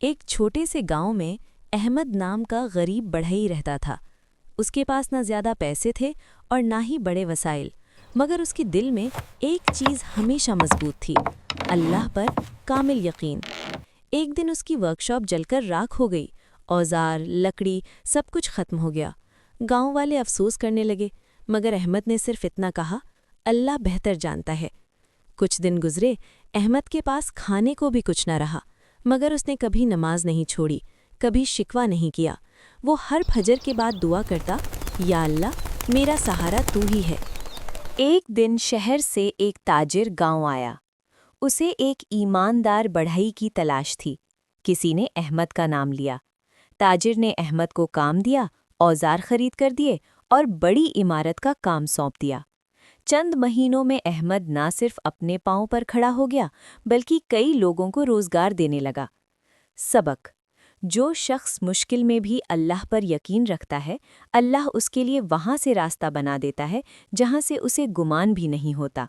ایک چھوٹے سے گاؤں میں احمد نام کا غریب بڑھئی رہتا تھا۔ اس کے پاس نہ زیادہ پیسے تھے اور نہ ہی بڑے وسائل، مگر اس کے دل میں ایک چیز ہمیشہ مضبوط تھی: اللہ پر کامل یقین۔ ایک دن اس کی ورکشاپ جل کر راکھ ہو گئی، اوزار، لکڑی، سب کچھ ختم ہو گیا۔ گاؤں والے افسوس کرنے لگے، مگر احمد نے صرف اتنا کہا: اللہ بہتر جانتا ہے۔ کچھ دن گزرے، احمد کے پاس کھانے کو بھی کچھ نہ رہا، مگر اس نے کبھی نماز نہیں چھوڑی، کبھی شکوہ نہیں کیا۔ وہ ہر فجر کے بعد دعا کرتا: یا اللہ، میرا سہارا تو ہی ہے۔ ایک دن شہر سے ایک تاجر گاؤں آیا۔ اسے ایک ایماندار بڑھئی کی تلاش تھی۔ کسی نے احمد کا نام لیا۔ تاجر نے احمد کو کام دیا، اوزار خرید کر دیے اور بڑی عمارت کا کام سونپ دیا۔ چند مہینوں میں احمد نہ صرف اپنے پاؤں پر کھڑا ہو گیا، بلکہ کئی لوگوں کو روزگار دینے لگا۔ سبق: جو شخص مشکل میں بھی اللہ پر یقین رکھتا ہے، اللہ اس کے لیے وہاں سے راستہ بنا دیتا ہے جہاں سے اسے گمان بھی نہیں ہوتا۔